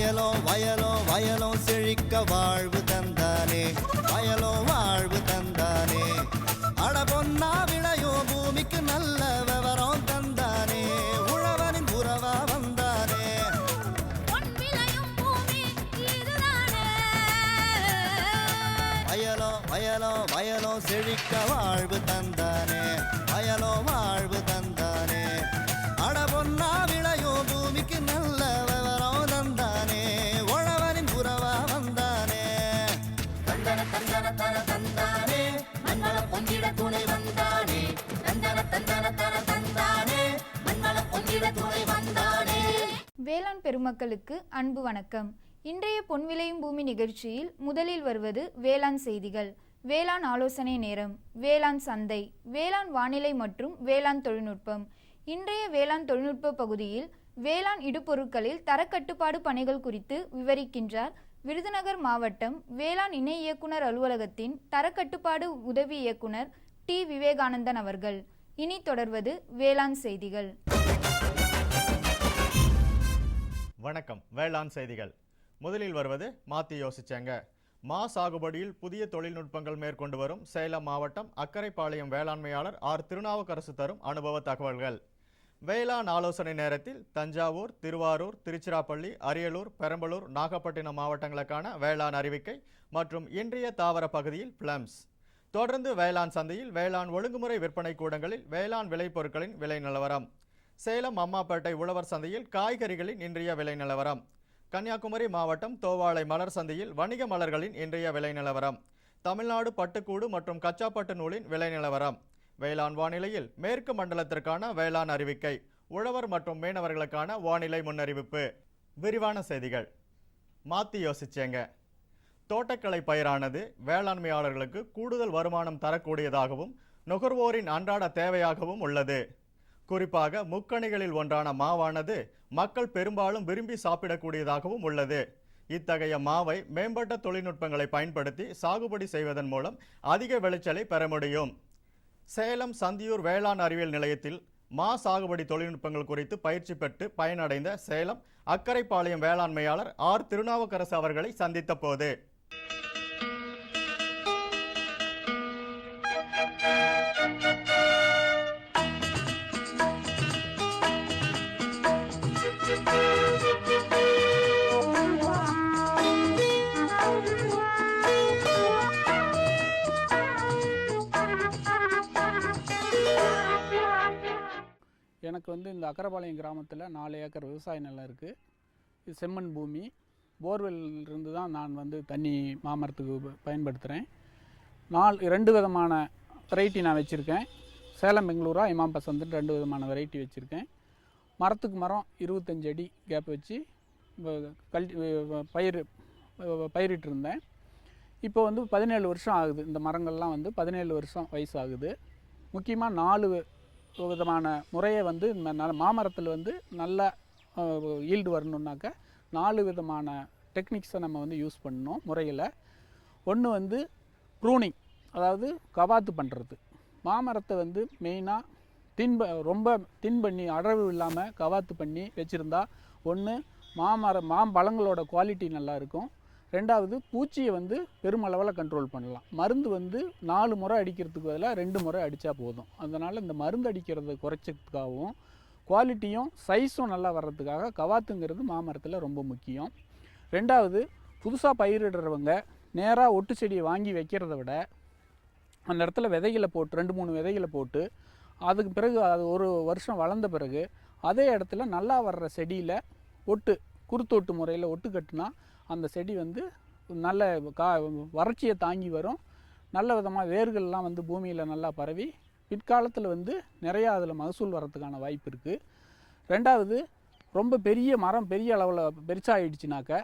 வயலோ வயலோ வயலோ செழிக்க வாழ்வு தந்தானே, வயலோ வாழ்வு தந்தானே. அட பொன்னா விளையோ பூமிக்கு நல்ல விவரம் தந்தானே, உழவனின் உறவா வந்தானே. வயலோ வயலோ வயலோ செழிக்க வாழ்வு தந்தானே, வயலோ வாழ்வு தந்தானே. அட பொன்னா விளையோ பூமிக்கு நல்ல விவரம் தந்தானே, உழவனின் உறவா வந்தானே. தந்தன தந்தன தன தந்தானே, மண்வள பொங்கிட துணை வந்தானே. தந்தன தந்தன தன தந்தானே, மண்வள பொங்கிட துணை வந்தானே. வேளாண் பெருமக்களுக்கு அன்பு வணக்கம். இன்றைய பொன் விளையும் பூமி நிகழ்ச்சியில் முதலில் வருவது வேளாண் செய்திகள், வேளாண் ஆலோசனை நேரம், வேளாண் சந்தை, வேளாண் வானிலை மற்றும் வேளாண் தொழில்நுட்பம். இன்றைய வேளாண் தொழில்நுட்ப பகுதியில் வேளாண் இடுபொருட்களில் தரக்கட்டுப்பாடு பணிகள் குறித்து விவரிக்கின்றார் விருதுநகர் மாவட்டம் வேளாண் இணை இயக்குனர் அலுவலகத்தின் தரக்கட்டுப்பாடு உதவி இயக்குனர் டி விவேகானந்தன் அவர்கள். இனி தொடர்வது வேளாண் செய்திகள். வணக்கம். வேளாண் செய்திகள். முதலில் வருவது மாத்தி யோசிச்சேங்க. மா சாகுபடியில் புதிய தொழில்நுட்பங்கள் மேற்கொண்டு வரும் சேலம் மாவட்டம் அக்கரைப்பாளையம் வேளாண்மையாளர் ஆர் திருநாவுக்கரசு தரும் அனுபவ தகவல்கள். வேளாண் ஆலோசனை நேரத்தில் தஞ்சாவூர், திருவாரூர், திருச்சிராப்பள்ளி, அரியலூர், பெரம்பலூர், நாகப்பட்டினம் மாவட்டங்களுக்கான வேளாண் அறிவிக்கை மற்றும் இன்றைய தாவர பகுதியில் பிளம்ஸ். தொடர்ந்து வேளாண் சந்தையில் வேளாண் ஒழுங்குமுறை விற்பனை கூடங்களில் வேளாண் விளைபொருட்களின் விலை நிலவரம். சேலம் அம்மாப்பேட்டை உழவர் சந்தையில் காய்கறிகளின் இன்றைய விலை நிலவரம். கன்னியாகுமரி மாவட்டம் தோவாளை மலர் சந்தையில் வணிக மலர்களின் இன்றைய விலை நிலவரம். தமிழ்நாடு பட்டுக்கூடு மற்றும் கச்சாப்பட்டு நூலின் விலை நிலவரம். வேளாண் வானிலையில் மேற்கு மண்டலத்திற்கான வேளாண் அறிவிக்கை, உழவர் மற்றும் மீனவர்களுக்கான வானிலை முன்னறிவிப்பு. விரிவான செய்திகள். மாத்தி யோசிச்சேங்க. தோட்டக்கலை பயிரானது வேளாண்மையாளர்களுக்கு கூடுதல் வருமானம் தரக்கூடியதாகவும் நுகர்வோரின் அன்றாட தேவையாகவும் உள்ளது. குறிப்பாக முக்கணிகளில் ஒன்றான மாவானது மக்கள் பெரும்பாலும் விரும்பி சாப்பிடக்கூடியதாகவும் உள்ளது. இத்தகைய மாவை மேம்பட்ட தொழில்நுட்பங்களை பயன்படுத்தி சாகுபடி செய்வதன் மூலம் அதிக விளைச்சலை பெற முடியும். சேலம் சந்தியூர் வேளாண் அறிவியல் நிலையத்தில் மா சாகுபடி தொழில்நுட்பங்கள் குறித்து பயிற்சி பெற்று பயனடைந்த சேலம் அக்கரைப்பாளையம் வேளாண்மையாளர் ஆர் திருநாவுக்கரசு அவர்களை சந்தித்த போது எனக்கு இந்த அக்கரைப்பாளையம் கிராமத்தில் 4 ஏக்கர் விவசாய நிலம் இருக்குது. இது செம்மண் பூமி. போர்வெல்லிருந்து தான் நான் தண்ணி மாமரத்துக்கு பயன்படுத்துகிறேன். 2 விதமான வெரைட்டி நான் வச்சுருக்கேன். சேலம் பெங்களூரா இமாம் பசந்துன்னு 2 விதமான வெரைட்டி வச்சுருக்கேன். மரத்துக்கு மரம் 25 அடி கேப் வச்சு பயிரிட்டு இருந்தேன். இப்போ 17 வருஷம் ஆகுது. இந்த மரங்கள்லாம் 17 வருஷம் வயசு ஆகுது. முக்கியமாக 4 விதமான முறையை மாமரத்தில் நல்ல ஈல்டு வரணுன்னாக்க 4 விதமான டெக்னிக்ஸை நம்ம யூஸ் பண்ணணும் முறையில். ஒன்று ப்ரூனிங், அதாவது கவாத்து பண்ணுறது. மாமரத்தை மெயினாக ரொம்ப தின் பண்ணி அடர்வு இல்லாமல் கவாத்து பண்ணி வச்சுருந்தா ஒன்று மாம்பழங்களோட குவாலிட்டி நல்லாயிருக்கும். ரெண்டாவது பூச்சியை பெருமளவில் கண்ட்ரோல் பண்ணலாம். மருந்து 4 முறை அடிக்கிறதுக்கு பதிலாக 2 முறை அடித்தா போதும். அதனால் இந்த மருந்து அடிக்கிறத குறைச்சதுக்காகவும் குவாலிட்டியும் சைஸும் நல்லா வர்றதுக்காக கவாத்துங்கிறது மாமரத்தில் ரொம்ப முக்கியம். ரெண்டாவது, புதுசாக பயிரிடுறவங்க நேராக ஒட்டு செடியை வாங்கி வைக்கிறத விட அந்த இடத்துல விதைகளை போட்டு 2-3 விதைகளை போட்டு அதுக்கு பிறகு அது 1 வருஷம் வளர்ந்த பிறகு அதே இடத்துல நல்லா வர்ற செடியில் குருத்தொட்டு முறையில் ஒட்டு கட்டுனா அந்த செடி நல்ல வறட்சியை தாங்கி வரும். நல்ல விதமாக வேர்கள்லாம் பூமியில் நல்லா பரவி பிற்காலத்தில் நிறையா அதில் மகசூல் வரத்துக்கான வாய்ப்பு இருக்குது. ரெண்டாவது, ரொம்ப பெரிய மரம் பெரிய அளவில் பெருசாகிடுச்சுனாக்க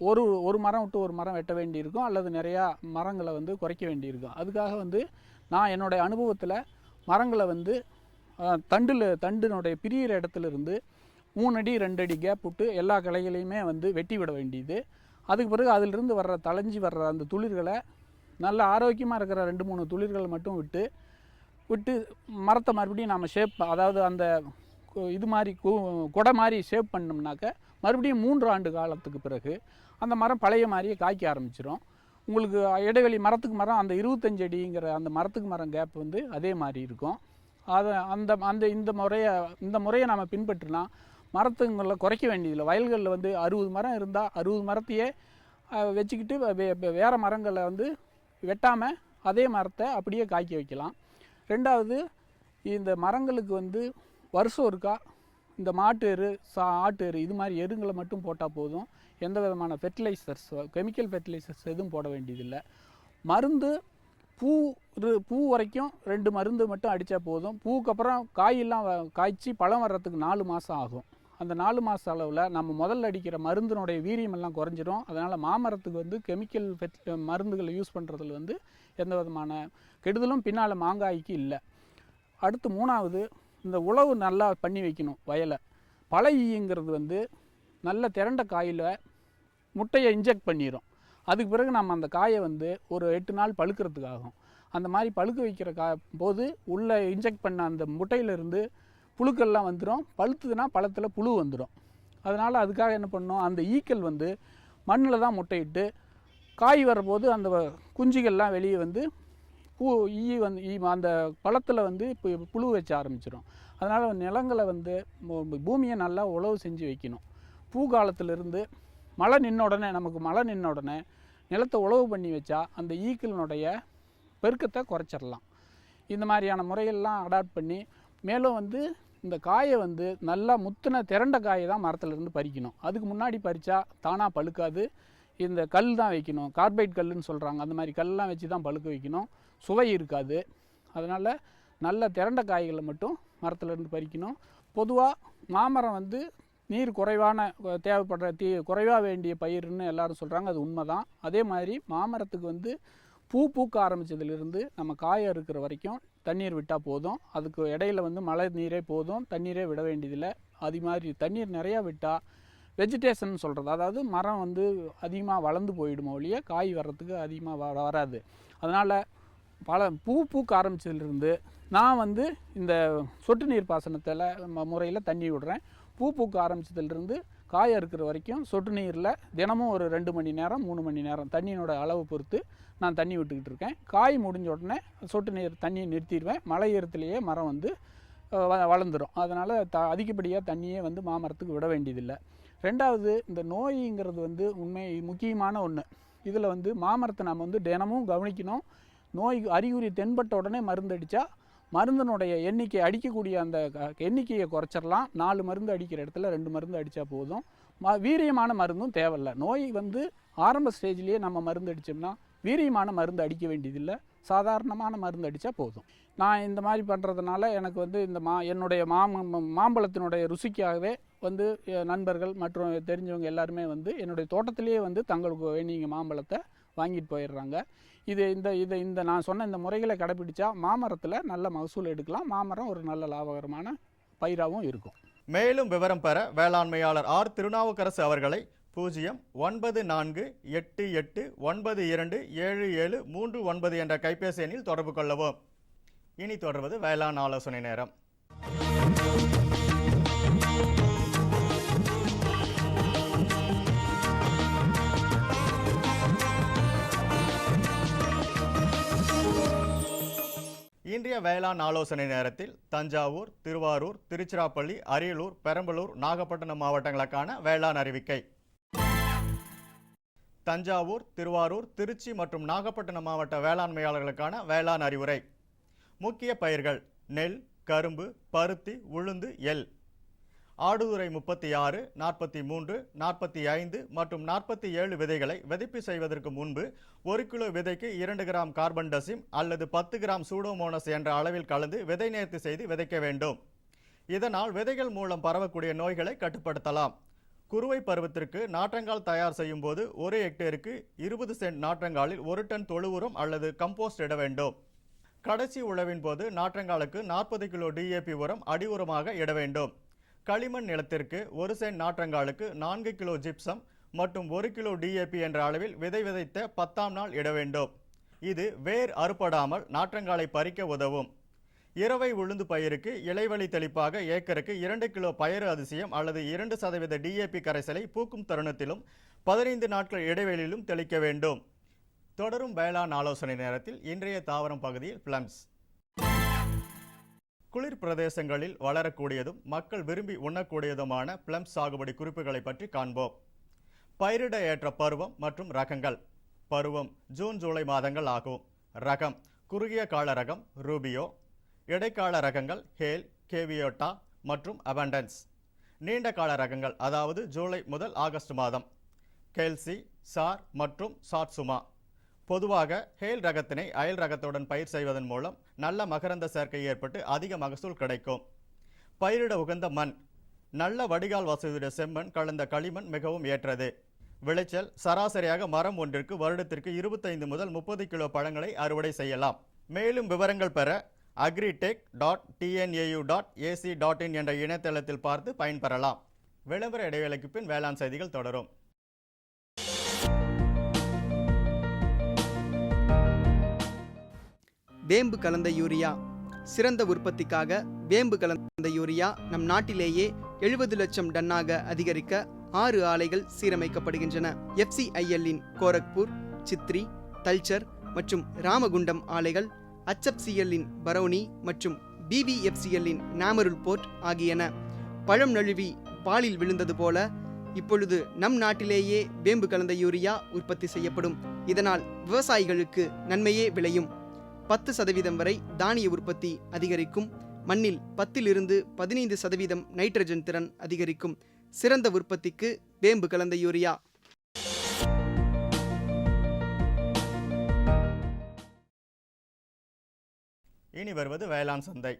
ஒரு மரம் விட்டு ஒரு மரம் வெட்ட வேண்டியிருக்கும், அல்லது நிறையா மரங்களை குறைக்க வேண்டியிருக்கும். அதுக்காக நான் என்னுடைய அனுபவத்தில் மரங்களை தண்டினுடைய பிரியிற இடத்துலேருந்து 3 அடி 2 அடி கேப் விட்டு எல்லா கிளைகளையுமே வெட்டி விட வேண்டியது. அதுக்கு பிறகு அதிலிருந்து தளைஞ்சி வர்ற அந்த துளிர்களை நல்ல ஆரோக்கியமாக இருக்கிற 2-3 துளிர்களை மட்டும் விட்டு மரத்தை மறுபடியும் நம்ம ஷேப், அதாவது அந்த இது மாதிரி கொடை மாதிரி ஷேப் பண்ணோம்னாக்க மறுபடியும் 3 ஆண்டு காலத்துக்கு பிறகு அந்த மரம் பழைய மாதிரியே காய்க்க ஆரம்பிச்சிடும். உங்களுக்கு இடைவெளி மரத்துக்கு மரம் அந்த 25 அடிங்கிற அந்த மரத்துக்கு மரம் கேப் வந்து அதே மாதிரி இருக்கும். அதை இந்த முறையை நம்ம பின்பற்றினா மரத்துங்களை குறைக்க வேண்டியதில்லை. வயல்களில் வந்து 60 மரம் இருந்தால் 60 மரத்தையே வச்சுக்கிட்டு வேறு மரங்களை வந்து வெட்டாமல் அதே மரத்தை அப்படியே காய்க்க வைக்கலாம். ரெண்டாவது, இந்த மரங்களுக்கு வந்து வருஷம் ஒருக்கா இந்த மாட்டு எரு ஆட்டு எரு இது மாதிரி எருங்களை மட்டும் போட்டால் போதும். எந்த விதமான ஃபெர்டிலைசர்ஸ் கெமிக்கல் ஃபெர்டிலைசர்ஸ் எதுவும் போட வேண்டியதில்லை. மருந்து பூ வரைக்கும் 2 மருந்து மட்டும் அடித்தா போதும். பூவுக்கு அப்புறம் காயெல்லாம் காய்ச்சி பழம் வர்றதுக்கு 4 மாதம் ஆகும். அந்த 4 மாத அளவில் நம்ம முதல்ல அடிக்கிற மருந்தினுடைய வீரியமெல்லாம் குறைஞ்சிடும். அதனால் மாமரத்துக்கு வந்து கெமிக்கல் மருந்துகளை யூஸ் பண்ணுறதுல வந்து எந்த விதமான கெடுதலும் பின்னால் மாங்காய்க்கு இல்லை. அடுத்து 3வது, இந்த உழவு நல்லா பண்ணி வைக்கணும் வயலை. பழ ஈங்கிறது வந்து நல்ல திரண்ட காயில் முட்டையை இன்ஜெக்ட் பண்ணிடும். அதுக்கு பிறகு நம்ம அந்த காயை வந்து ஒரு 8 நாள் பழுக்கிறதுக்கு ஆகும். அந்த மாதிரி பழுக்க வைக்கிற போது உள்ளே இன்ஜெக்ட் பண்ண அந்த முட்டையிலேருந்து புழுக்கள்லாம் வந்துடும். பழுத்துதுன்னா பழத்தில் புழு வந்துடும். அதனால் அதுக்காக என்ன பண்ணணும், அந்த ஈக்கள் வந்து மண்ணில் தான் முட்டையிட்டு காய் வரபோது அந்த குஞ்சுகள்லாம் வெளியே வந்து அந்த பழத்தில் வந்து புழு வச்ச ஆரம்பிச்சிடும். அதனால் நிலங்களை வந்து பூமியை நல்லா உழவு செஞ்சு வைக்கணும். பூ காலத்திலிருந்து மழை நின்ன உடனே நிலத்தை உழவு பண்ணி வச்சா அந்த ஈக்களினுடைய பெருக்கத்தை குறைச்சிடலாம். இந்த மாதிரியான முறையெல்லாம் அடாப்ட் பண்ணி மேலும் வந்து இந்த காயை வந்து நல்லா முத்தின திரண்ட காயை தான் மரத்துலேருந்து பறிக்கணும். அதுக்கு முன்னாடி பறித்தா தானாக பழுக்காது. இந்த கல் தான் வைக்கணும், கார்பைட் கல்லுன்னு சொல்கிறாங்க. அந்த மாதிரி கல்லாம் வச்சு தான் பழுக்க வைக்கணும். சுவை இருக்காது. அதனால் நல்ல திரண்ட காய்களை மட்டும் மரத்துலேருந்து பறிக்கணும். பொதுவாக மாமரம் வந்து நீர் குறைவான தேவைப்படுற குறைவாக வேண்டிய பயிர்னு எல்லாரும் சொல்கிறாங்க. அது உண்மை தான். அதே மாதிரி மாமரத்துக்கு வந்து பூக்க ஆரம்பித்ததுலேருந்து நம்ம காய இருக்கிற வரைக்கும் தண்ணீர் விட்டால் போதும். அதுக்கு இடையில வந்து மழை நீரே போதும், தண்ணீரே விட வேண்டியதில்லை. அது மாதிரி தண்ணீர் நிறையா விட்டால் வெஜிடேஷன் சொல்கிறது, அதாவது மரம் வந்து அதிகமாக வளர்ந்து போயிடுமோ ஒழிய காய் வர்றதுக்கு அதிகமாக வராது. அதனால் பூக்க ஆரம்பித்ததுலேருந்து நான் வந்து இந்த சொட்டு நீர் பாசனத்தில் முறையில் தண்ணி விடுறேன். பூக்க ஆரம்பித்ததுலேருந்து காய இருக்கிற வரைக்கும் சொட்டு நீரில் தினமும் ஒரு 2 மணி நேரம் 3 மணி நேரம் தண்ணியோட அளவு பொறுத்து நான் தண்ணி விட்டுக்கிட்டு இருக்கேன். காய் முடிஞ்ச உடனே சொட்டு நீர் தண்ணியை நிறுத்திடுவேன். மழை ஈரத்துலேயே மரம் வந்து வளர்ந்துடும். அதனால் அதிகப்படியாக தண்ணியே வந்து மாமரத்துக்கு விட வேண்டியதில்லை. ரெண்டாவது, இந்த நோய்ங்கிறது வந்து முக்கியமான ஒன்று. இதில் வந்து மாமரத்தை நம்ம வந்து தினமும் கவனிக்கணும். நோய் அறிகுறி தென்பட்ட உடனே மருந்து அடித்தா மருந்தினுடைய எண்ணிக்கை அடிக்கக்கூடிய அந்த எண்ணிக்கையை குறைச்சிடலாம். 4 மருந்து அடிக்கிற இடத்துல 2 மருந்து அடித்தா போதும். வீரியமான மருந்தும் தேவையில்லை. நோய் வந்து ஆரம்ப ஸ்டேஜ்லேயே நம்ம மருந்து அடித்தோம்னா வீரியமான மருந்து அடிக்க வேண்டியதில்லை. சாதாரணமான மருந்து அடித்தா போதும். நான் இந்த மாதிரி பண்ணுறதுனால எனக்கு வந்து இந்த என்னுடைய மாம்பழத்தினுடைய ருசிக்காகவே வந்து நண்பர்கள் மற்றும் தெரிஞ்சவங்க எல்லாருமே வந்து என்னுடைய தோட்டத்திலேயே வந்து தங்களுக்கு வேண்டிய மாம்பழத்தை வாங்கிட்டு போயிடுறாங்க. இந்த நான் சொன்ன இந்த முறைகளை கடைப்பிடிச்சா மாமரத்தில் நல்ல மகசூல் எடுக்கலாம். மாமரம் ஒரு நல்ல லாபகரமான பயிராகவும் இருக்கும். மேலும் விவரம் பெற வேளாண்மையாளர் ஆர். திருநாவுக்கரசு அவர்களை 09488927739 என்ற கைபேசி எண்ணில் தொடர்பு கொள்ளவும். இனி தொடர்வது வேளாண் ஆலோசனை நேரம். இன்றைய வேளாண் ஆலோசனை நேரத்தில் தஞ்சாவூர், திருவாரூர், திருச்சிராப்பள்ளி, அரியலூர், பெரம்பலூர், நாகப்பட்டினம் மாவட்டங்களுக்கான வேளாண் அறிவிக்கை. தஞ்சாவூர், திருவாரூர், திருச்சி மற்றும் நாகப்பட்டினம் மாவட்ட வேளாண்மையாளர்களுக்கான வேளாண் அறிவுரை. முக்கிய பயிர்கள் நெல், கரும்பு, பருத்தி, உளுந்து, எள். ஆடுதுறை 36, 43, 45 மற்றும் 47 விதைகளை விதைப்பு செய்வதற்கு முன்பு 1 கிலோ விதைக்கு 2 கிராம் கார்பன் டசிம் அல்லது 10 கிராம் சூடோமோனஸ் என்ற அளவில் கலந்து விதை நேர்த்தி செய்து விதைக்க வேண்டும். இதனால் விதைகள் மூலம் பரவக்கூடிய நோய்களை கட்டுப்படுத்தலாம். குறுவை பருவத்திற்கு நாற்றங்கால் தயார் செய்யும் போது 1 ஹெக்டேருக்கு 20 சென்ட் நாற்றங்காலில் 1 டன் தொழு உரம் அல்லது கம்போஸ்ட் இட வேண்டும். கடைசி உழவின் போது நாற்றங்காலுக்கு 40 கிலோ DAP உரம் அடி உரமாக இட வேண்டும். களிமண் நிலத்திற்கு 1 சென்ட் நாற்றங்காலுக்கு 4 கிலோ ஜிப்சம் மற்றும் 1 கிலோ DAP என்ற அளவில் விதை விதைத்த 10ஆம் நாள் இட வேண்டும். இது வேர் அறுபடாமல் நாற்றங்காலை பறிக்க உதவும். இரவை உளுந்து பயிருக்கு இலைவழி தெளிப்பாக ஏக்கருக்கு 2 கிலோ பயறு அதிசயம் அல்லது 2% DAP கரைசலை பூக்கும் தருணத்திலும் 15 நாட்கள் இடைவெளியிலும் தெளிக்க வேண்டும். தொடரும் வேளாண் ஆலோசனை நேரத்தில் இன்றைய தாவரம் பகுதியில் பிளம்ஸ். குளிர் பிரதேசங்களில் வளரக்கூடியதும் மக்கள் விரும்பி உண்ணக்கூடியதுமான பிளம்ஸ் சாகுபடி குறிப்புகளை பற்றி காண்போம். பயிரிட ஏற்ற பருவம் மற்றும் ரகங்கள். பருவம் ஜூன் ஜூலை மாதங்கள் ஆகும். ரகம் குறுகிய கால ரகம் ரூபியோ. இடைக்கால ரகங்கள் ஹேல், கேவியோட்டா மற்றும் அபண்டன்ஸ். நீண்ட கால ரகங்கள் அதாவது ஜூலை முதல் ஆகஸ்ட் மாதம் கெல்சி, சார் மற்றும் சாட்சுமா. பொதுவாக ஹேல் ரகத்தினை அயல் ரகத்துடன் பயிர் செய்வதன் மூலம் நல்ல மகரந்த சேர்க்கை ஏற்பட்டு அதிக மகசூல் கிடைக்கும். பயிரிட உகந்த மண். நல்ல வடிகால் வசதியுடைய செம்மண் கலந்த களிமண் மிகவும் ஏற்றது. விளைச்சல் சராசரியாக மரம் ஒன்றிற்கு வருடத்திற்கு 25 முதல் 30 கிலோ பழங்களை அறுவடை செய்யலாம். மேலும் விவரங்கள் பெற agritech.tnau.ac.in என்ற இணையதளத்தில் பார்த்து பயன்பெறலாம். விளம்பர இடைவேளைக்கு பின் வேளாண் செய்திகள் தொடரும். வேம்பு கலந்த யூரியா. சிறந்த உற்பத்திக்காக வேம்பு கலந்த யூரியா நம் நாட்டிலேயே 70 லட்சம் டன்னாக அதிகரிக்க 6 ஆலைகள் சீரமைக்கப்படுகின்றன. FCIL-இன் கோரக்பூர், சித்ரி, தல்ச்சர் மற்றும் ராமகுண்டம் ஆலைகள், HFCL-இன் பரௌனி மற்றும் BVFCL-இன் நாமருல் போர்ட் ஆகியன. பழம் நழுவி பாலில் விழுந்தது போல இப்பொழுது நம் நாட்டிலேயே வேம்பு கலந்த யூரியா உற்பத்தி செய்யப்படும். இதனால் விவசாயிகளுக்கு நன்மையே விளையும். 10% வரை தானிய உற்பத்தி அதிகரிக்கும். மண்ணில் 10 to 15% நைட்ரஜன் திறன் அதிகரிக்கும். சிறந்த உற்பத்திக்கு வேம்பு கலந்த யூரியா. இனி வருவது வேளாண் சந்தை.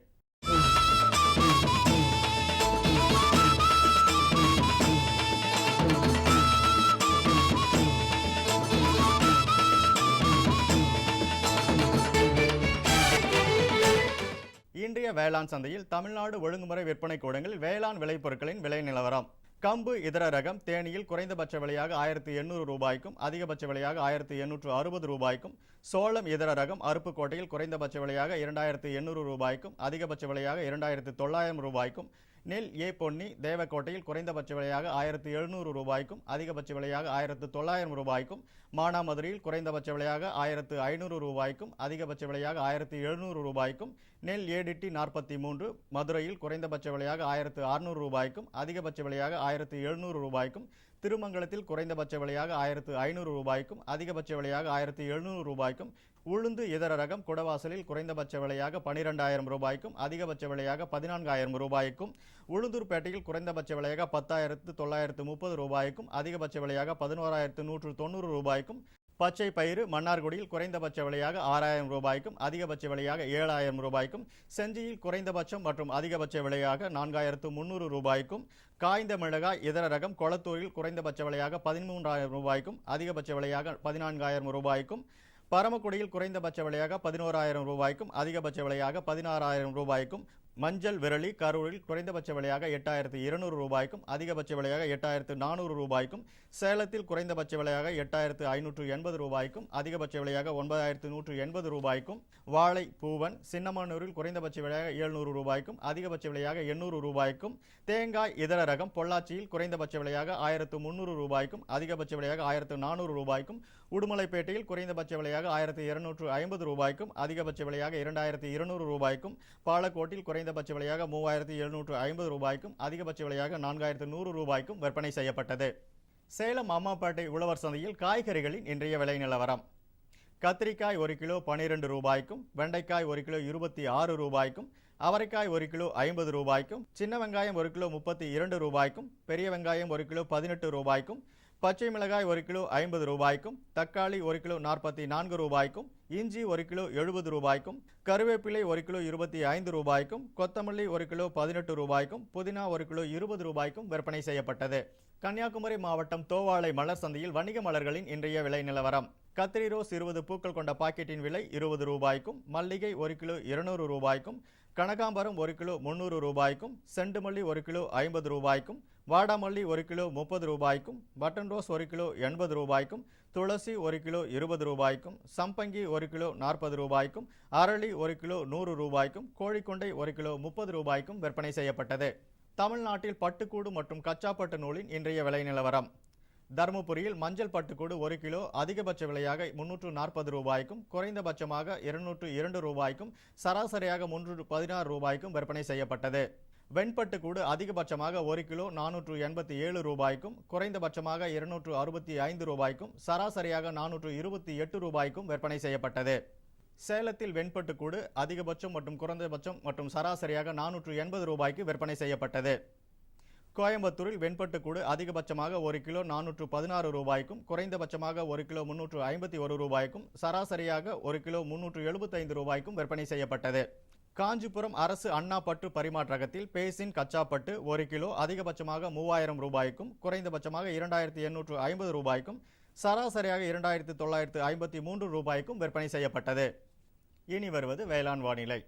இன்றைய வேளாண் சந்தையில் தமிழ்நாடு ஒழுங்குமுறை விற்பனை கூடங்களில் வேளாண் விளைபொருட்களின் விலை நிலவரம். கம்பு இதர ரகம் தேனியில் குறைந்தபட்ச விலையாக 1800 ரூபாய்க்கும் அதிகபட்ச விலையாக 1860 ரூபாய்க்கும், சோளம் இதர ரகம் அருப்புக்கோட்டையில் குறைந்தபட்ச விலையாக 2800 ரூபாய்க்கும் அதிகபட்ச விலையாக 2900 ரூபாய்க்கும், நெல் ஏ பொன்னி தேவக்கோட்டையில் குறைந்தபட்ச விலையாக 1700 ரூபாய்க்கும் அதிகபட்ச விலையாக 1900 ரூபாய்க்கும், மானாமதுரையில் குறைந்தபட்ச விலையாக 1500 ரூபாய்க்கும் அதிகபட்ச விலையாக 1700 ரூபாய்க்கும், நெல் ஏடிடி 43 மதுரையில் குறைந்தபட்ச விலையாக 1600 ரூபாய்க்கும் அதிகபட்ச விலையாக 1700 ரூபாய்க்கும், திருமங்கலத்தில் குறைந்தபட்ச விலையாக 1500 ரூபாய்க்கும் அதிகபட்ச விலையாக 1700 ரூபாய்க்கும், உளுந்து இதர ரகம் குடவாசலில் குறைந்தபட்ச விலையாக 12000 ரூபாய்க்கும் அதிகபட்ச விலையாக 14000 ரூபாய்க்கும், உளுந்தூர்பேட்டையில் குறைந்தபட்ச விலையாக 10930 ரூபாய்க்கும் அதிகபட்ச விலையாக 11190 ரூபாய்க்கும், பச்சை பயிறு மன்னார்குடியில் குறைந்தபட்ச விலையாக 6000 ரூபாய்க்கும் அதிகபட்ச விலையாக 7000 ரூபாய்க்கும், செஞ்சியில் குறைந்தபட்சம் மற்றும் அதிகபட்ச விலையாக 4300 ரூபாய்க்கும், காய்ந்த மிளகாய் இதர ரகம் கொளத்தூரில் குறைந்தபட்ச விலையாக 13000 ரூபாய்க்கும் அதிகபட்ச விலையாக 14000 ரூபாய்க்கும், பரமக்குடியில் குறைந்தபட்ச விலையாக 11000 ரூபாய்க்கும் அதிகபட்ச விலையாக 16000 ரூபாய்க்கும், மஞ்சள் விரலி கரூரில் குறைந்தபட்ச விலையாக 8200 ரூபாய்க்கும் அதிகபட்ச விலையாக 8400 ரூபாய்க்கும், சேலத்தில் குறைந்தபட்ச விலையாக 8580 ரூபாய்க்கும் அதிகபட்ச விலையாக 9180 ரூபாய்க்கும், வாழை பூவன் சின்னமனூரில் குறைந்தபட்ச விலையாக 700 ரூபாய்க்கும் அதிகபட்ச விலையாக 800 ரூபாய்க்கும், தேங்காய் இதர ரகம் பொள்ளாச்சியில் குறைந்தபட்ச விலையாக 1300 ரூபாய்க்கும் அதிகபட்ச விலையாக 1400 ரூபாய்க்கும், உடுமலைப்பேட்டையில் குறைந்தபட்ச விலையாக 1250 ரூபாய்க்கும் அதிகபட்ச விலையாக 2200 ரூபாய்க்கும், பாலக்கோட்டில் குறைந்தபட்ச விலையாக 3750 ரூபாய்க்கும் அதிகபட்ச விலையாக 4100 ரூபாய்க்கும் விற்பனை செய்யப்பட்டது. சேலம் அம்மாப்பேட்டை உழவர் சந்தையில் காய்கறிகளின் இன்றைய விலை நிலவரம். கத்திரிக்காய் 1 கிலோ 12 ரூபாய்க்கும், வெண்டைக்காய் 1 கிலோ 26 ரூபாய்க்கும், அவரைக்காய் 1 கிலோ 50 ரூபாய்க்கும், சின்ன வெங்காயம் 1 கிலோ 32 ரூபாய்க்கும், பெரிய வெங்காயம் 1 கிலோ 18 ரூபாய்க்கும், பச்சை மிளகாய் 1 கிலோ 50 ரூபாய்க்கும், தக்காளி 1 கிலோ 44 ரூபாய்க்கும், இஞ்சி 1 கிலோ 70 ரூபாய்க்கும், கருவேப்பிலை 1 கிலோ 25 ரூபாய்க்கும், கொத்தமல்லி 1 கிலோ 18 ரூபாய்க்கும், புதினா 1 கிலோ 20 ரூபாய்க்கும் விற்பனை செய்யப்பட்டது. கன்னியாகுமரி மாவட்டம் தோவாளை மலர் சந்தையில் வணிக மலர்களின் இன்றைய விலை நிலவரம். கத்திரி ரோஸ் 20 பூக்கள் கொண்ட பாக்கெட்டின் விலை 20 ரூபாய்க்கும், மல்லிகை 1 கிலோ 200 ரூபாய்க்கும், கனகாம்பரம் 1 கிலோ 300 ரூபாய்க்கும், செண்டுமல்லி 1 கிலோ 50 ரூபாய்க்கும், வாடாமல்லி 1 கிலோ 30 ரூபாய்க்கும், பட்டன் ரோஸ் 1 கிலோ 80 ரூபாய்க்கும், துளசி 1 கிலோ 20 ரூபாய்க்கும், சம்பங்கி 1 கிலோ 40 ரூபாய்க்கும், அரளி 1 கிலோ 100 ரூபாய்க்கும், கோழிக்கொண்டை 1 கிலோ 30 ரூபாய்க்கும் விற்பனை செய்யப்பட்டது. தமிழ்நாட்டில் பட்டுக்கூடு மற்றும் கச்சாப்பட்டு நூலின் இன்றைய விலை நிலவரம். தருமபுரியில் மஞ்சள் பட்டுக்கூடு 1 கிலோ அதிகபட்ச விலையாக 340 ரூபாய்க்கும், குறைந்தபட்சமாக 202 ரூபாய்க்கும், சராசரியாக 316 ரூபாய்க்கும் விற்பனை செய்யப்பட்டது. வெண்பட்டுக்கூடு அதிகபட்சமாக 1 கிலோ 487 ரூபாய்க்கும், குறைந்தபட்சமாக 265 ரூபாய்க்கும், சராசரியாக 428 ரூபாய்க்கும் விற்பனை செய்யப்பட்டது. சேலத்தில் வெண்பட்டுக்கூடு அதிகபட்சம் மற்றும் குறைந்தபட்சம் மற்றும் சராசரியாக 480 ரூபாய்க்கு விற்பனை செய்யப்பட்டது. கோயம்புத்தூரில் வெண்பட்டுக்கூடு அதிகபட்சமாக 1 கிலோ 416 ரூபாய்க்கும், குறைந்தபட்சமாக 1 கிலோ 351 ரூபாய்க்கும், சராசரியாக 1 கிலோ 375 ரூபாய்க்கும் விற்பனை செய்யப்பட்டது. காஞ்சிபுரம் அரசு அண்ணா பட்டு பரிமாற்றகத்தில் பேசின் கச்சாப்பட்டு 1 கிலோ அதிகபட்சமாக 3000 ரூபாய்க்கும், குறைந்தபட்சமாக 2850 ரூபாய்க்கும், சராசரியாக 2953 ரூபாய்க்கும் விற்பனை செய்யப்பட்டது. இனி வருவது வேளாண் வானிலை.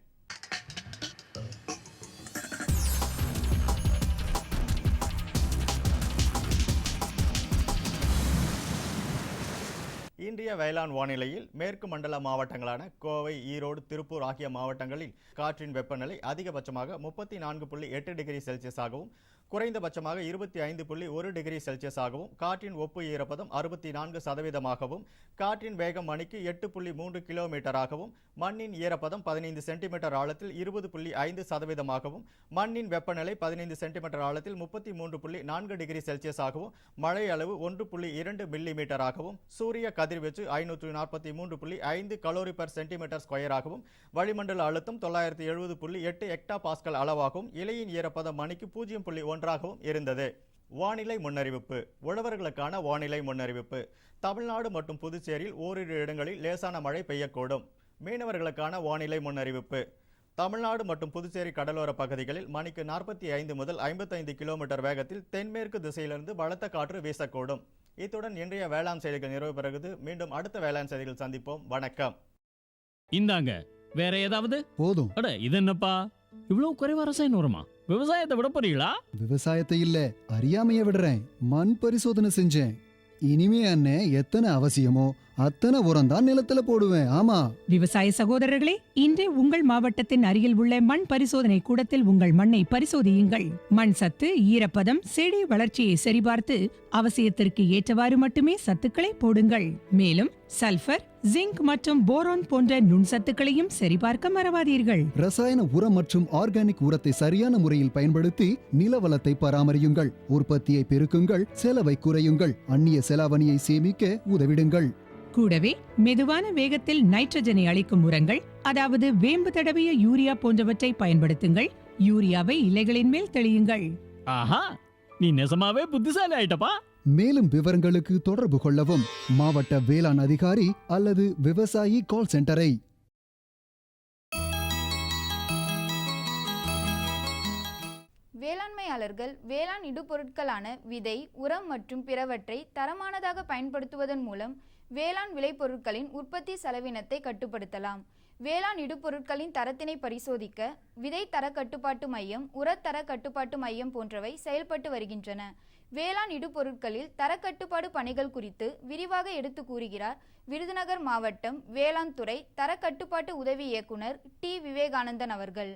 இன்றைய வேளாண் வானிலையில் மேற்கு மண்டல மாவட்டங்களான கோவை, ஈரோடு, திருப்பூர் ஆகிய மாவட்டங்களில் காற்றின் வெப்பநிலை அதிகபட்சமாக 34.8 டிகிரி செல்சியஸாகவும், குறைந்தபட்சமாக 25.1 டிகிரி செல்சியஸாகவும், காற்றின் ஒப்பு ஈரப்பதம் 64%ஆகவும், காற்றின் வேகம் மணிக்கு 8.3 கிலோமீட்டராகவும், மண்ணின் ஈரப்பதம் 15 சென்டிமீட்டர் ஆழத்தில் 20.5%ஆகவும், மண்ணின் வெப்பநிலை 15 சென்டிமீட்டர் ஆழத்தில் 33.4 டிகிரி செல்சியஸாகவும், மழை அளவு 1.2 மில்லிமீட்டராகவும், சூரிய கதிர்வீச்சு 543.5 கலோரி பெர் சென்டிமீட்டர் ஸ்கொயராகவும், வளிமண்டல அழுத்தம் 970.8 ஹெக்டா பாஸ்கல் அளவாகவும், இலையின் ஈரப்பதம் மணிக்கு 0.1ஆகவும் இருந்தது. வானிலை முன்னறிவிப்பு. உழவர்களுக்கான வானிலை முன்னறிவிப்பு. தமிழ்நாடு மற்றும் புதுச்சேரியில் ஓரிரு இடங்களில் லேசான மழை பெய்யக்கூடும். மீனவர்களுக்கான வானிலை முன்னறிவிப்பு. தமிழ்நாடு மற்றும் புதுச்சேரி கடலோர பகுதிகளில் மணிக்கு 45 முதல் 55 கிலோமீட்டர் வேகத்தில் தென்மேற்கு திசையிலிருந்து பலத்த காற்று வீசக்கூடும். இத்துடன் இன்றைய வேளாண் செய்திகள் நிறைவு பெறுகிறது. மீண்டும் அடுத்த வேளாண் செய்திகள் சந்திப்போம். வணக்கம். இந்தாங்க வேற ஏதாவது போதும். அட இது என்னப்பா இவ்வளவு குறைவா ரசாயனம் வருமா? விவசாயத்தை விட போறீங்களா? விவசாயத்தை இல்ல, அறியாமைய விடுறேன். மண் பரிசோதனை செஞ்சேன். இனிமே அண்ணே எத்தனை அவசியமோ அத்தனை உரம் தான் நிலத்துல போடுவேன். ஆமா விவசாய சகோதரர்களே, இன்றே உங்கள் மாவட்டத்தின் அருகில் உள்ள மண் பரிசோதனை கூடத்தில் உங்கள் மண்ணை பரிசோதியுங்கள். மண் சத்து, ஈரப்பதம், செடி வளர்ச்சியை சரிபார்த்து அவசியத்திற்கு ஏற்றவாறு மட்டுமே சத்துக்களை போடுங்கள். மேலும் சல்பர், ஜிங்க் மற்றும் போரான் போன்ற நுண்சத்துக்களையும் சரிபார்க்க மறவாதீர்கள். ரசாயன உரம் மற்றும் ஆர்கானிக் உரத்தை சரியான முறையில் பயன்படுத்தி நில வளத்தை பராமரியுங்கள். உற்பத்தியை பெருக்குங்கள், செலவை குறையுங்கள், அந்நிய செலாவணியை சேமிக்க உதவிடுங்கள். கூடவே மெதுவான வேகத்தில் நைட்ரஜனை அளிக்கும் உரங்கள், அதாவது வேம்பு தடவிய யூரியா போன்றவற்றை பயன்படுத்துங்கள். யூரியாவை இலைகளின் மேல் தெளியுங்கள். ஆஹா, நீ நெசமாவே புத்திசாலி ஆயிட்டப்பா. மேலும் விவரங்களுக்கு தொடர்பு கொள்ளவும் மாவட்ட வேளாண் அதிகாரி அல்லது விவசாயி கால் சென்டரை. வேளாண்மையாளர்கள் வேளாண் இடுபொருட்களான விதை, உரம் மற்றும் பிறவற்றை தரமானதாக பயன்படுத்துவதன் மூலம் வேளாண் விளைபொருட்களின் உற்பத்தி செலவினத்தை கட்டுப்படுத்தலாம். வேளாண் இடுபொருட்களின் தரத்தினை பரிசோதிக்க விதை தர கட்டுப்பாட்டு மையம், உரத்தர கட்டுப்பாட்டு மையம் போன்றவை செயல்பட்டு வருகின்றன. வேளாண் இடுபொருட்களில் தரக்கட்டுப்பாடு பணிகள் குறித்து விரிவாக எடுத்து கூறுகிறார் விருதுநகர் மாவட்டம் வேளாண் துறை தரக்கட்டுப்பாட்டு உதவி இயக்குனர் டி. விவேகானந்தன் அவர்கள்.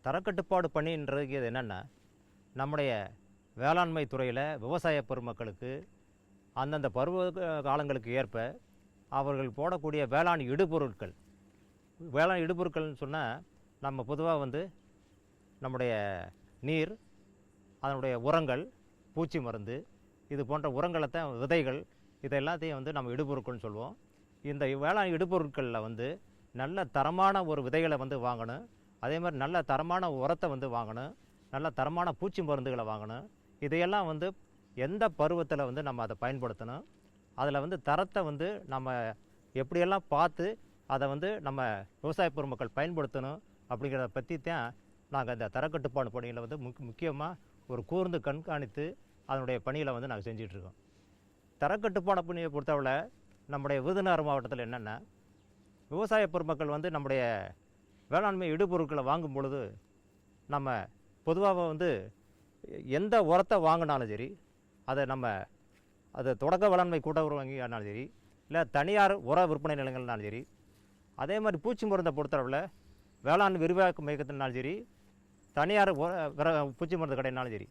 தரக்கட்டுப்பாடு பணின்றது என்னென்னா, நம்முடைய வேளாண்மை துறையில் விவசாய பெருமக்களுக்கு அந்தந்த பருவ காலங்களுக்கு ஏற்ப அவர்கள் போடக்கூடிய வேளாண் இடுபொருட்கள்னு சொன்னால், நம்ம பொதுவாக நம்முடைய நீர், அதனுடைய உரங்கள், பூச்சி மருந்து, இது போன்ற உரங்களை தான், விதைகள், இது எல்லாத்தையும் நம்ம இடுபொருட்கள்னு சொல்லுவோம். இந்த வேளாண் இடுபொருட்களில் நல்ல தரமான ஒரு விதைகளை வாங்கணும். அதே மாதிரி நல்ல தரமான உரத்தை வாங்கணும். நல்ல தரமான பூச்சி மருந்துகளை வாங்கணும். இதையெல்லாம் எந்த பருவத்தில் நம்ம அதை பயன்படுத்தணும், அதில் தரத்தை நம்ம எப்படியெல்லாம் பார்த்து அதை நம்ம விவசாய பெருமக்கள் பயன்படுத்தணும் அப்படிங்கிறத பற்றி தான் நாங்கள் இந்த தரக்கட்டுப்பாடு பணியில் முக்கியமாக ஒரு கூர்ந்து கண்காணித்து அதனுடைய பணிகளை வந்து நாங்கள் செஞ்சிகிட்ருக்கோம். தரக்கட்டுப்பாடு பணியை பொறுத்தவரை நம்முடைய விருதுநகர் மாவட்டத்தில் என்னென்னா, விவசாய பெருமக்கள் வந்து நம்முடைய வேளாண்மை இடுபொருட்களை வாங்கும் பொழுது நம்ம பொதுவாக வந்து எந்த உரத்தை வாங்கினாலும் சரி, அது தொடக்க வேளாண்மை கூட்டுறவு வங்கியானாலும் சரி, இல்லை தனியார் உர விற்பனை நிலையங்கள்னாலும் சரி, அதே மாதிரி பூச்சி மருந்தை பொறுத்தளவில் வேளாண் விரிவாக்க மையத்தினாலும் சரி, தனியார் பூச்சி மருந்து கடைனாலும் சரி,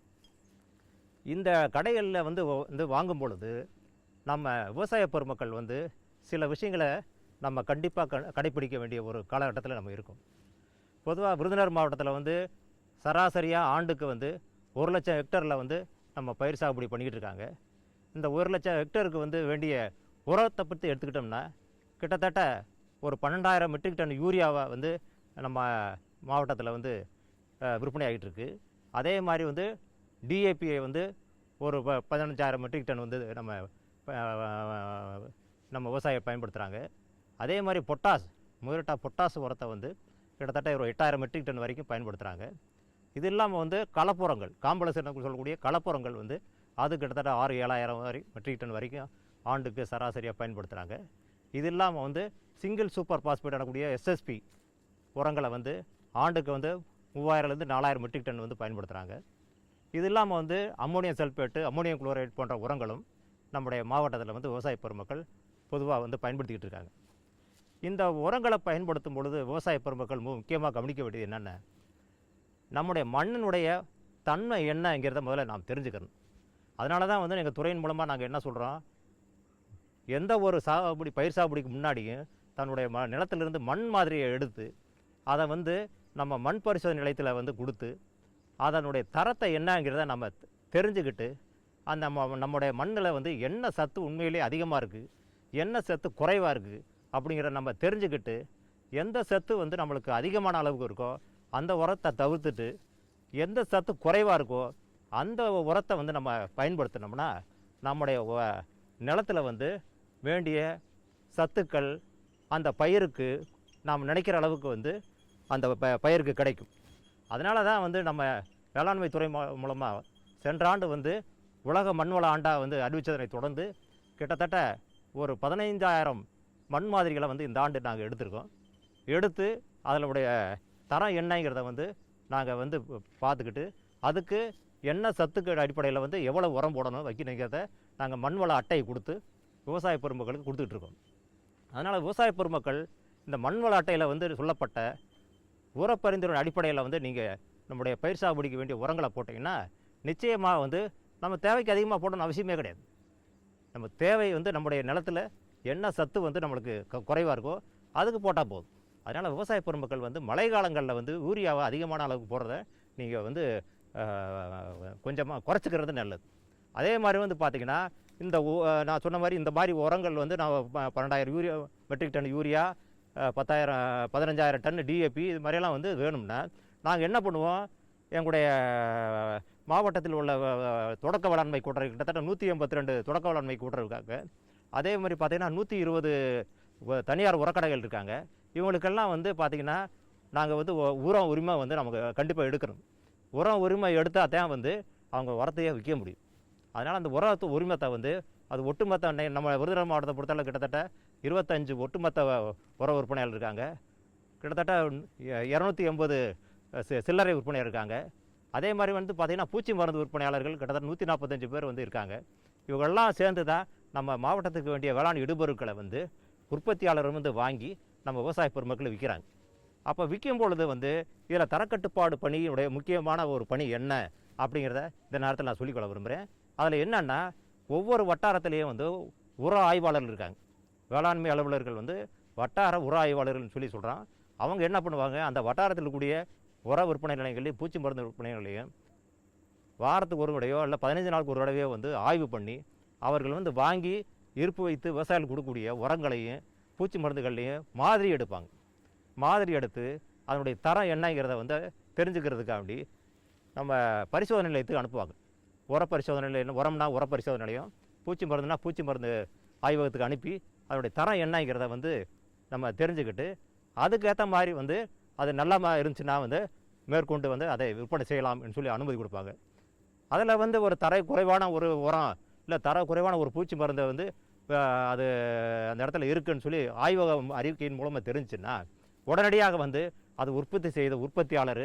இந்த கடைகளில் வந்து வாங்கும் பொழுது நம்ம விவசாய பெருமக்கள் வந்து சில விஷயங்களை நம்ம கண்டிப்பாக கடைப்பிடிக்க வேண்டிய ஒரு காலகட்டத்தில் நம்ம இருக்கோம். பொதுவாக விருதுநகர் மாவட்டத்தில் வந்து சராசரியாக ஆண்டுக்கு வந்து 1,00,000 ஹெக்டரில் வந்து நம்ம பயிர் சாகுபடி பண்ணிக்கிட்டு இருக்காங்க. இந்த 1,00,000 ஹெக்டருக்கு வந்து வேண்டிய உரத்தை பற்றி எடுத்துக்கிட்டோம்னா கிட்டத்தட்ட ஒரு 12,000 மெட்ரிக் டன் யூரியாவை வந்து நம்ம மாவட்டத்தில் வந்து விற்பனை ஆகிட்டு இருக்கு. அதே மாதிரி வந்து டிஏபியை வந்து ஒரு 15,000 மெட்ரிக் டன் வந்து நம்ம விவசாயிகள் பயன்படுத்துகிறாங்க. அதே மாதிரி பொட்டாஸ் உரத்தை வந்து கிட்டத்தட்ட ஒரு 8,000 மெட்ரிக் டன் வரைக்கும் பயன்படுத்துகிறாங்க. இது இல்லாமல் வந்து கலப்புரங்கள், காம்ப்ளெக்ஸ் சொல்லக்கூடிய கலப்புரங்கள் வந்து அது கிட்டத்தட்ட 6,000-7,000 மெட்ரிக் டன் வரைக்கும் ஆண்டுக்கு சராசரியாக பயன்படுத்துகிறாங்க. இது இல்லாமல் வந்து சிங்கிள் சூப்பர் பாஸ்பேட் எனக்கூடிய எஸ்எஸ்பி உரங்களை வந்து ஆண்டுக்கு வந்து 3,000-4,000 மெட்ரிக் டன் வந்து பயன்படுத்துகிறாங்க. இது இல்லாமல் வந்து அம்மோனியம் சல்பேட்டு, அம்மோனியம் குளோரைட் போன்ற உரங்களும் நம்முடைய மாவட்டத்தில் வந்து விவசாய பெருமக்கள் பொதுவாக வந்து பயன்படுத்திக்கிட்டு இருக்காங்க. இந்த உரங்களை பயன்படுத்தும் பொழுது விவசாய பெருமக்கள் முக்கியமாக கவனிக்க வேண்டியது என்னென்ன, நம்முடைய மண்ணினுடைய தன்மை என்னங்கிறத முதல்ல நாம் தெரிஞ்சுக்கணும். அதனால தான் வந்து எங்கள் துறையின் மூலமாக நாங்கள் என்ன சொல்கிறோம், எந்த ஒரு பயிர் சாகுபடிக்கு முன்னாடியும் தன்னுடைய நிலத்திலிருந்து மண் மாதிரியை எடுத்து அதை வந்து நம்ம மண் பரிசோதனை நிலையத்தில் வந்து கொடுத்து அதனுடைய தரத்தை என்னங்கிறத நம்ம தெரிஞ்சுக்கிட்டு அந்த நம்முடைய மண்ணில் வந்து என்ன சத்து உண்மையிலே அதிகமாக இருக்குது, என்ன சத்து குறைவாக இருக்குது அப்படிங்கிற நம்ம தெரிஞ்சுக்கிட்டு எந்த சத்து வந்து நம்மளுக்கு அதிகமான அளவுக்கு இருக்கோ அந்த உரத்தை தவிர்த்துட்டு எந்த சத்து குறைவாக இருக்கோ அந்த உரத்தை வந்து நம்ம பயன்படுத்தினோம்னா நம்முடைய நிலத்தில் வந்து வேண்டிய சத்துக்கள் அந்த பயிருக்கு நாம் நினைக்கிற அளவுக்கு வந்து அந்த பயிருக்கு கிடைக்கும். அதனால தான் வந்து நம்ம வேளாண்மை துறை மூலமாக சென்ற ஆண்டு வந்து உலக மண்வள ஆண்டாக வந்து அறிவித்ததனை தொடர்ந்து கிட்டத்தட்ட ஒரு 15,000 மண் மாதிரிகளை வந்து இந்த ஆண்டு நாங்கள் எடுத்திருக்கோம். எடுத்து அதனுடைய தரம் என்னங்கிறத வந்து நாங்கள் வந்து பார்த்துக்கிட்டு அதுக்கு என்ன சத்துக்கள் அடிப்படையில் வந்து எவ்வளோ உரம் போடணும் வைக்கணுங்கிறத நாங்கள் மண்வள அட்டையை கொடுத்து விவசாய பெருமக்களுக்கு கொடுத்துட்ருக்கோம். அதனால் விவசாய பெருமக்கள் இந்த மண்வள அட்டையில் வந்து சொல்லப்பட்ட உரப்பரிந்துரை அடிப்படையில் வந்து நீங்கள் நம்முடைய பயிர் சாகுபடிக்கு வேண்டிய உரங்களை போட்டிங்கன்னா நிச்சயமாக வந்து நம்ம தேவைக்கு அதிகமாக போடணும்னு அவசியமே கிடையாது. நம்ம தேவை வந்து நம்முடைய நிலத்தில் என்ன சத்து வந்து நம்மளுக்கு குறைவாக இருக்கோ அதுக்கு போட்டால் போதும். அதனால் விவசாய பெருமக்கள் வந்து மழை காலங்களில் வந்து யூரியாவை அதிகமான அளவுக்கு போடுறத நீங்கள் வந்து கொஞ்சமாக குறைச்சிக்கிறது நல்லது. அதே மாதிரி வந்து பார்த்திங்கன்னா நான் சொன்ன மாதிரி இந்த மாதிரி உரங்கள் வந்து நான் 12,000 metric ton urea, 15,000 ton DAP இது மாதிரியெல்லாம் வந்து வேணும்னா நாங்கள் என்ன பண்ணுவோம், எங்களுடைய மாவட்டத்தில் உள்ள தொடக்க வேளாண்மை கூட்டுறவு கிட்டத்தட்ட 182 தொடக்க வேளாண்மை கூட்டுறவு இருக்காங்க. அதே மாதிரி பார்த்திங்கன்னா 120 தனியார் உரக்கடைகள் இருக்காங்க. இவங்களுக்கெல்லாம் வந்து பார்த்திங்கன்னா நாங்கள் வந்து உரம் உரிமை வந்து நமக்கு கண்டிப்பாக எடுக்கணும். உரம் உரிமை எடுத்தால் தான் வந்து அவங்க உரத்தையே விற்க முடியும். அதனால் அந்த உரத்து உரிமத்தை வந்து அது ஒட்டுமொத்த நம்ம விருதுநகர் மாவட்டத்தை பொறுத்தளவு கிட்டத்தட்ட 25 ஒட்டுமொத்த உர விற்பனையாளர் இருக்காங்க. கிட்டத்தட்ட 280 சில்லறை விற்பனையாளர் இருக்காங்க. அதே மாதிரி வந்து பார்த்திங்கன்னா பூச்சி மருந்து விற்பனையாளர்கள் கிட்டத்தட்ட 145 பேர் வந்து இருக்காங்க. இவங்கெல்லாம் சேர்ந்து தான் நம்ம மாவட்டத்துக்கு வேண்டிய வேளாண் இடுபொருட்களை வந்து உற்பத்தியாளர் வந்து வாங்கி நம்ம விவசாய பெருமக்கள் விற்கிறாங்க. அப்போ விற்கும் பொழுது வந்து இதில் தரக்கட்டுப்பாடு பணியுடைய முக்கியமான ஒரு பணி என்ன அப்படிங்கிறத இந்த நேரத்தில் நான் சொல்லிக்கொள்ள விரும்புகிறேன். அதில் என்னென்னா ஒவ்வொரு வட்டாரத்துலேயும் வந்து உர ஆய்வாளர்கள் இருக்காங்க. வேளாண்மை அலுவலர்கள் வந்து வட்டார உர ஆய்வாளர்கள்னு சொல்லி சொல்கிறான். அவங்க என்ன பண்ணுவாங்க, அந்த வட்டாரத்தில் கூடிய உர விற்பனை நிலையங்களையும் பூச்சி மருந்து விற்பனை நிலையம் வாரத்துக்கு ஒரு தடவையோ இல்லை 15 நாளுக்கு ஒரு தடவையோ வந்து ஆய்வு பண்ணி அவர்கள் வந்து வாங்கி இருப்பு வைத்து விவசாயிகள் கொடுக்கக்கூடிய உரங்களையும் பூச்சி மருந்துகள்லையும் மாதிரி எடுப்பாங்க. மாதிரி எடுத்து அதனுடைய தரம் என்னங்கிறத வந்து தெரிஞ்சுக்கிறதுக்காண்டி நம்ம பரிசோதனை நிலையத்துக்கு அனுப்புவாங்க. உர பரிசோதனை நிலையம், உரம்னா உர பரிசோதனை நிலையம், பூச்சி மருந்துனா பூச்சி மருந்து ஆய்வகத்துக்கு அனுப்பி அதனுடைய தரம் என்னங்கிறத வந்து நம்ம தெரிஞ்சுக்கிட்டு அதுக்கேற்ற மாதிரி வந்து அது நல்லா இருந்துச்சுன்னா வந்து மேற்கொண்டு வந்து அதை விற்பனை செய்யலாம்னு சொல்லி அனுமதி கொடுப்பாங்க. அதில் வந்து ஒரு தரை குறைவான ஒரு உரம் இல்லை தர குறைவான ஒரு பூச்சி மருந்தை வந்து அது அந்த இடத்துல இருக்குன்னு சொல்லி ஆய்வக அறிக்கையின் மூலமாக தெரிஞ்சுன்னா உடனடியாக வந்து அது உற்பத்தி செய்த உற்பத்தியாளர்,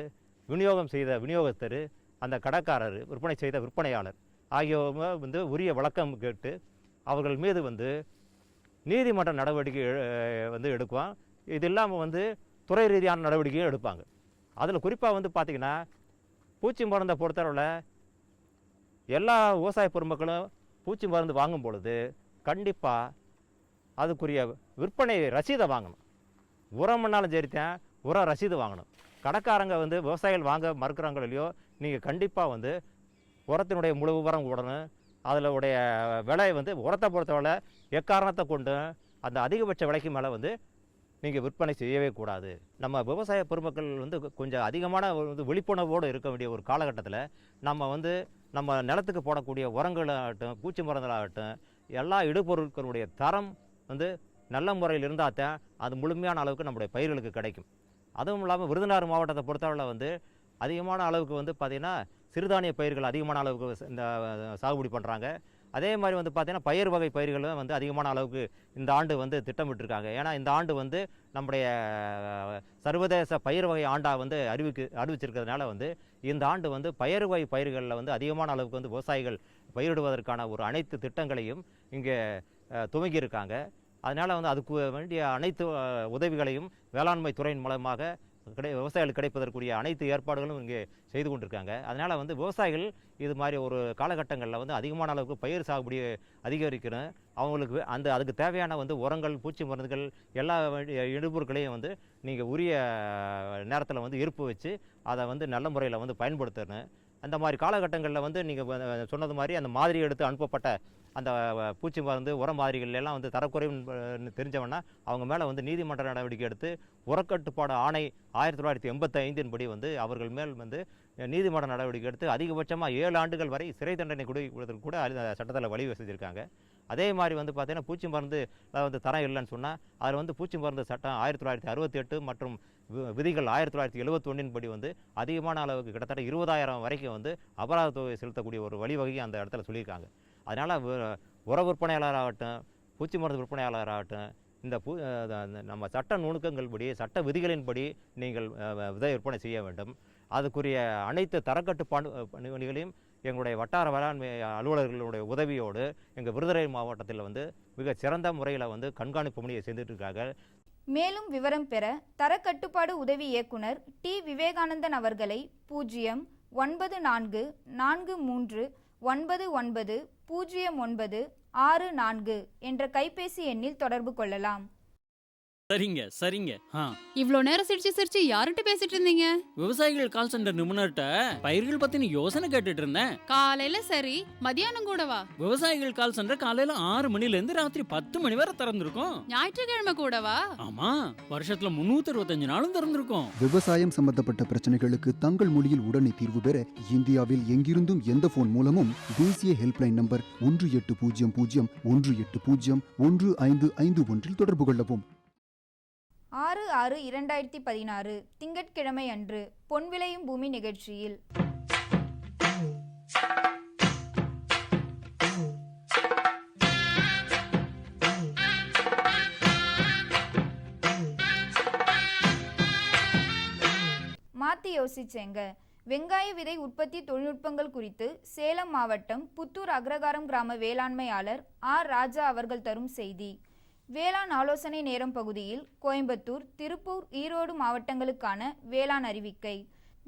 விநியோகம் செய்த விநியோகஸ்தர், அந்த கடைக்காரர், விற்பனை செய்த விற்பனையாளர் ஆகியோங்க வந்து உரிய விளக்கம் கேட்டு அவர்கள் மீது வந்து நீதிமன்ற நடவடிக்கை வந்து எடுக்குவான். இது இல்லாமல் வந்து துறை ரீதியான நடவடிக்கையும் எடுப்பாங்க. அதில் குறிப்பாக வந்து பார்த்திங்கன்னா பூச்சி மருந்தை பொறுத்தளவில் எல்லா விவசாய பெருமக்களும் பூச்சி மருந்து வாங்கும் பொழுது கண்டிப்பாக அதுக்குரிய விற்பனை ரசீதை வாங்கணும். உரம்னாலும் சரித்தான், உரம் ரசீது வாங்கணும். கடைக்காரங்க வந்து விவசாயிகள் வாங்க மறுக்கிறாங்களோ இல்லையோ, நீங்கள் கண்டிப்பாக வந்து உரத்தினுடைய முழு விவரம் கூடணும். அதில் உடைய விலை வந்து உரத்தை பொறுத்தவரை எக்காரணத்தை கொண்டு அந்த அதிகபட்ச விலைக்கு மேலே வந்து நீங்கள் விற்பனை செய்யவே கூடாது. நம்ம விவசாய பெருமக்கள் வந்து கொஞ்சம் அதிகமான வந்து விழிப்புணர்வோடு இருக்க வேண்டிய ஒரு காலகட்டத்தில் நம்ம நிலத்துக்கு போடக்கூடிய உரங்களாகட்டும், பூச்சி மருந்துகளாகட்டும், எல்லா இடுபொருட்களுடைய தரம் வந்து நல்ல முறையில் இருந்தால் தான் அது முழுமையான அளவுக்கு நம்முடைய பயிர்களுக்கு கிடைக்கும். அதுவும் இல்லாமல் விருதுநகர் மாவட்டத்தை பொறுத்தவரை வந்து அதிகமான அளவுக்கு வந்து பார்த்திங்கன்னா சிறுதானிய பயிர்கள் அதிகமான அளவுக்கு இந்த சாகுபடி பண்ணுறாங்க. அதே மாதிரி வந்து பார்த்திங்கன்னா பயிர் வகை பயிர்களும் வந்து அதிகமான அளவுக்கு இந்த ஆண்டு வந்து திட்டமிட்டிருக்காங்க. ஏன்னா இந்த ஆண்டு வந்து நம்முடைய சர்வதேச பயிர் வகை ஆண்டாக வந்து அறிவிச்சிருக்கிறதுனால வந்து இந்த ஆண்டு வந்து பயிர் வகை பயிர்களில் வந்து அதிகமான அளவுக்கு வந்து விவசாயிகள் பயிரிடுவதற்கான ஒரு அனைத்து திட்டங்களையும் இங்கே துவங்கியிருக்காங்க. அதனால் வந்து அதுக்கு வேண்டிய அனைத்து உதவிகளையும் வேளாண்மை துறையின் மூலமாக விவசாயிகள் கிடைப்பதற்குரிய அனைத்து ஏற்பாடுகளும் இங்கே செய்து கொண்டிருக்காங்க. அதனால் வந்து விவசாயிகள் இது மாதிரி ஒரு காலகட்டங்களில் வந்து அதிகமான அளவுக்கு பயிர் சாகுபடியை அதிகரிக்கணும். அவங்களுக்கு அதுக்கு தேவையான வந்து உரங்கள், பூச்சி மருந்துகள், எல்லா இடுபொருட்களையும் வந்து நீங்கள் உரிய நேரத்தில் வந்து இருப்பு வச்சு அதை வந்து நல்ல முறையில் வந்து பயன்படுத்தணும். அந்த மாதிரி காலகட்டங்களில் வந்து நீங்கள் சொன்னது மாதிரி அந்த மாதிரி எடுத்து அனுப்பப்பட்ட அந்த பூச்சி மருந்து உர மாதிரிகள் எல்லாம் வந்து தரக்குறைவுன்னு தெரிஞ்சவொன்னா அவங்க மேலே வந்து நீதிமன்ற நடவடிக்கை எடுத்து உரக்கட்டுப்பாடு ஆணை 1985 படி வந்து அவர்கள் மேல் வந்து நீதிமன்ற நடவடிக்கை எடுத்து அதிகபட்சமாக 7 ஆண்டுகள் வரை சிறை தண்டனை கொடுப்பதற்கு கூட சட்டத்தில் வழி செஞ்சுருக்காங்க. அதே மாதிரி வந்து பார்த்திங்கன்னா பூச்சி மருந்து வந்து தரம் இல்லைன்னு சொன்னால் அதில் வந்து பூச்சி மருந்து சட்டம் 1968 மற்றும் விதிகள் 1971 படி வந்து அதிகமான அளவுக்கு கிட்டத்தட்ட 20,000 வரைக்கும் வந்து அபராத தொகை செலுத்தக்கூடிய ஒரு வழிவகையை அந்த இடத்துல சொல்லியிருக்காங்க. அதனால் உர விற்பனையாளராகட்டும், பூச்சி மருந்து விற்பனையாளராகட்டும், இந்த நம்ம சட்ட நுணுக்கங்கள் படி, சட்ட விதிகளின்படி நீங்கள் விதை விற்பனை செய்ய வேண்டும். அதுக்குரிய அனைத்து தரக்கட்டுப்பாடு பணிகளையும் எங்களுடைய வட்டார வேளாண்மை அலுவலர்களுடைய உதவியோடு எங்கள் விருதுநகர் மாவட்டத்தில் வந்து மிக சிறந்த முறையில் வந்து கண்காணிப்பு பணியை செய்துட்டு இருக்காங்க. மேலும் விவரம் பெற தரக்கட்டுப்பாடு உதவி இயக்குனர் டி. விவேகானந்தன் அவர்களை 09443990964 என்ற கைபேசி எண்ணில் தொடர்பு கொள்ளலாம். சரிங்க சரிங்க. இவ்ளோ நேரம் சிரிச்சு யார்கிட்ட பேசிட்டு இருந்தீங்க? விவசாயிகள் கால் சென்டர் நிபுணர்கிட்ட பயிர்கள் பத்தின யோசனை கேட்டுட்டு இருந்தேன். காலையில சரி, மதியானம் கூடவா? விவசாயிகள் கால் சென்டர் காலையில 6 மணில இருந்து ராத்திரி 10 மணி வரை திறந்திருக்கும். ஞாயிற்றுக்கிழமை கூடவா? ஆமா, வருஷத்துல 365 நாளும் திறந்திருக்கும். விவசாயம் சம்பந்தப்பட்ட பிரச்சனைகளுக்கு தங்கள் மொழியில் உடனே தீர்வு பெற இந்தியாவில் எங்கிருந்தும் எந்த போன் மூலமும் தேசிய ஹெல்ப்லைன் நம்பர் 1800-180-1551 தொடர்பு கொள்ளவும். 6/6/2016 திங்கட்கிழமை அன்று பொன் விளையும் பூமி நிகழ்ச்சியில் மாத்தி யோசிச்சேங்க. வெங்காய விதை உற்பத்தி தொழில்நுட்பங்கள் குறித்து சேலம் மாவட்டம் புத்தூர் அக்ரகாரம் கிராம வேளாண்மையாளர் ஆர். ராஜா அவர்கள் தரும் செய்தி. வேளாண் ஆலோசனை நேரம் பகுதியில் கோயம்புத்தூர், திருப்பூர், ஈரோடு மாவட்டங்களுக்கான வேளாண் அறிவிக்கை.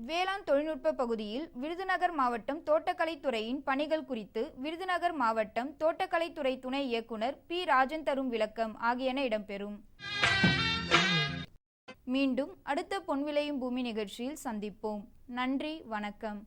வேளாண் தொழில்நுட்ப பகுதியில் விருதுநகர் மாவட்டம் தோட்டக்கலைத்துறையின் பணிகள் குறித்து விருதுநகர் மாவட்டம் தோட்டக்கலைத்துறை துணை இயக்குனர் பி. ராஜன் தரும் விளக்கம் ஆகியன இடம்பெறும். மீண்டும் அடுத்த பொன் விளையும் பூமி நிகழ்ச்சியில் சந்திப்போம். நன்றி, வணக்கம்.